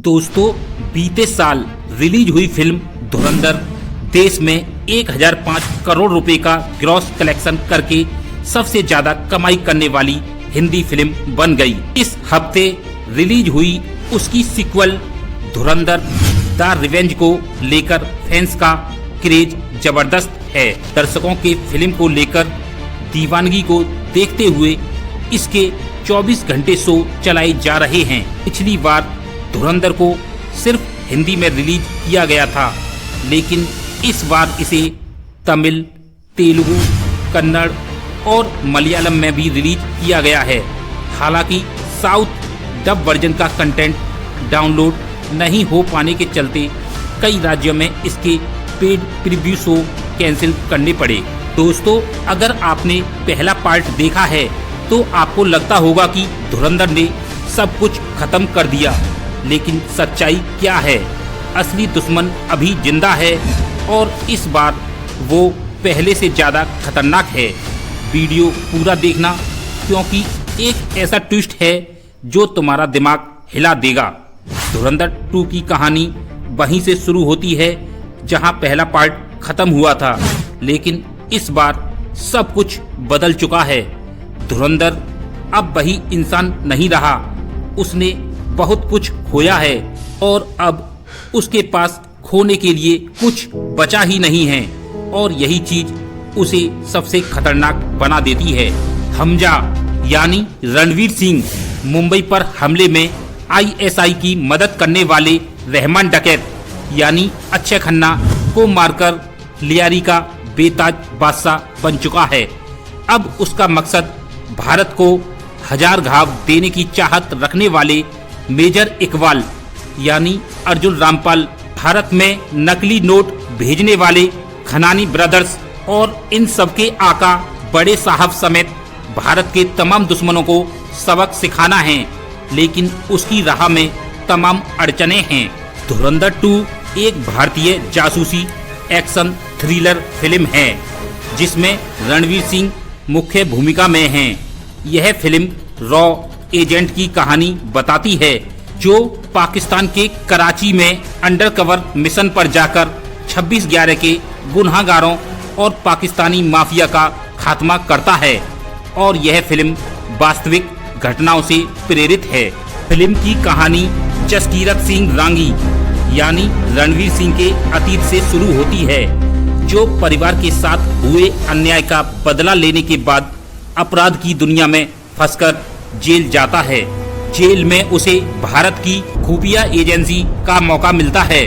दोस्तों, बीते साल रिलीज हुई फिल्म धुरंधर देश में 1005 करोड़ रुपए का ग्रॉस कलेक्शन करके सबसे ज्यादा कमाई करने वाली हिंदी फिल्म बन गई। इस हफ्ते रिलीज हुई उसकी सीक्वल धुरंधर द रिवेंज को लेकर फैंस का क्रेज जबरदस्त है। दर्शकों के फिल्म को लेकर दीवानगी को देखते हुए इसके 24 घंटे शो चलाए जा रहे हैं। पिछली बार धुरंधर को सिर्फ हिंदी में रिलीज किया गया था, लेकिन इस बार इसे तमिल, तेलुगु, कन्नड़ और मलयालम में भी रिलीज किया गया है। हालांकि साउथ डब वर्जन का कंटेंट डाउनलोड नहीं हो पाने के चलते कई राज्यों में इसके पेड प्रीव्यू शो कैंसिल करने पड़े। दोस्तों, अगर आपने पहला पार्ट देखा है तो आपको लगता होगा कि धुरंधर ने सब कुछ खत्म कर दिया, लेकिन सच्चाई क्या है? असली दुश्मन अभी जिंदा है और इस बार वो पहले से ज्यादा खतरनाक है। वीडियो पूरा देखना, क्योंकि एक ऐसा ट्विस्ट है जो तुम्हारा दिमाग हिला देगा। धुरंधर 2 की कहानी वहीं से शुरू होती है जहां पहला पार्ट खत्म हुआ था, लेकिन इस बार सब कुछ बदल चुका है। धुरंधर अब वही इंसान नहीं रहा, उसने बहुत कुछ खोया है और अब उसके पास खोने के लिए कुछ बचा ही नहीं है, और यही चीज उसे सबसे खतरनाक बना देती है। हमजा यानी रणवीर सिंह मुंबई पर हमले में आईएसआई की मदद करने वाले रहमान डकैत यानी अक्षय खन्ना को मारकर लियारी का बेताज बादशाह बन चुका है। अब उसका मकसद भारत को हजार घाव देने की चाहत रखने वाले मेजर इकबाल यानी अर्जुन रामपाल, भारत में नकली नोट भेजने वाले खनानी ब्रदर्स और इन सबके आका बड़े साहब समेत भारत के तमाम दुश्मनों को सबक सिखाना है। लेकिन उसकी राह में तमाम अड़चने हैं। धुरंधर 2 एक भारतीय जासूसी एक्शन थ्रिलर फिल्म है जिसमें रणवीर सिंह मुख्य भूमिका में हैं। यह फिल्म रॉ एजेंट की कहानी बताती है जो पाकिस्तान के कराची में अंडरकवर मिशन पर जाकर 26/11 के गुनहगारों और पाकिस्तानी माफिया का खात्मा करता है, और यह फिल्म वास्तविक घटनाओं से प्रेरित है। फिल्म की कहानी जसकीरत सिंह रांगी यानी रणवीर सिंह के अतीत से शुरू होती है, जो परिवार के साथ हुए अन्याय का बदला लेने के बाद अपराध की दुनिया में फंसकर जेल जाता है। जेल में उसे भारत की खुफिया एजेंसी का मौका मिलता है,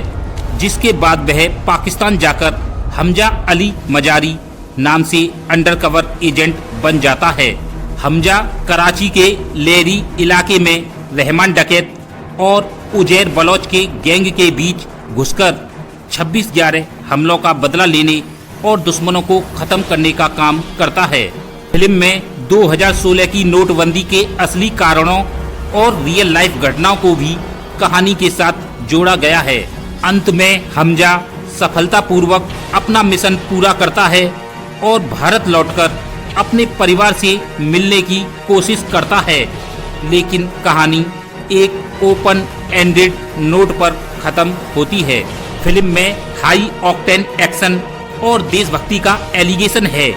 जिसके बाद वह पाकिस्तान जाकर हमजा अली मजारी नाम से अंडरकवर एजेंट बन जाता है। हमजा कराची के लेरी इलाके में रहमान डकैत और उजैर बलोच के गैंग के बीच घुसकर 26/11 हमलों का बदला लेने और दुश्मनों को खत्म करने का काम करता है। फिल्म में 2016 की नोटबंदी के असली कारणों और रियल लाइफ घटनाओं को भी कहानी के साथ जोड़ा गया है। अंत में हमजा सफलतापूर्वक अपना मिशन पूरा करता है और भारत लौटकर अपने परिवार से मिलने की कोशिश करता है, लेकिन कहानी एक ओपन एंडेड नोट पर खत्म होती है। फिल्म में हाई ऑक्टेन एक्शन और देशभक्ति का एलिगेशन है,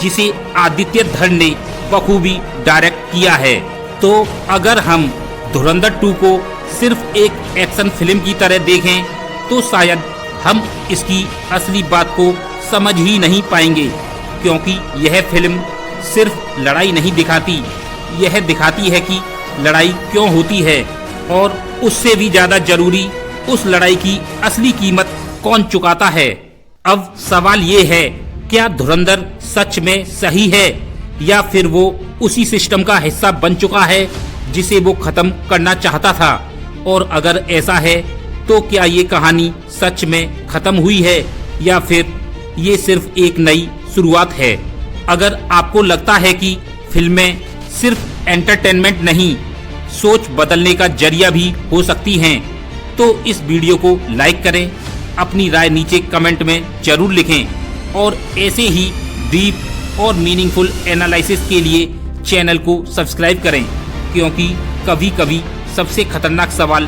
जिसे आदित्य धर ने बखूबी डायरेक्ट किया है। तो अगर हम धुरंधर 2 को सिर्फ एक एक्शन फिल्म की तरह देखें तो शायद हम इसकी असली बात को समझ ही नहीं पाएंगे, क्योंकि यह फिल्म सिर्फ लड़ाई नहीं दिखाती, यह दिखाती है कि लड़ाई क्यों होती है, और उससे भी ज्यादा जरूरी उस लड़ाई की असली कीमत कौन चुकाता है। अब सवाल ये है, क्या धुरंधर सच में सही है या फिर वो उसी सिस्टम का हिस्सा बन चुका है जिसे वो खत्म करना चाहता था? और अगर ऐसा है तो क्या ये कहानी सच में खत्म हुई है या फिर ये सिर्फ एक नई शुरुआत है? अगर आपको लगता है कि फिल्में सिर्फ एंटरटेनमेंट नहीं, सोच बदलने का जरिया भी हो सकती हैं, तो इस वीडियो को लाइक करें, अपनी राय नीचे कमेंट में जरूर लिखें, और ऐसे ही डीप और मीनिंगफुल एनालिसिस के लिए चैनल को सब्सक्राइब करें, क्योंकि कभी कभी सबसे खतरनाक सवाल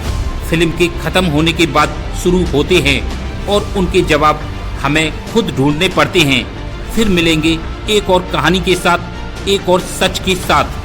फिल्म के खत्म होने के बाद शुरू होते हैं और उनके जवाब हमें खुद ढूंढने पड़ते हैं। फिर मिलेंगे एक और कहानी के साथ, एक और सच के साथ।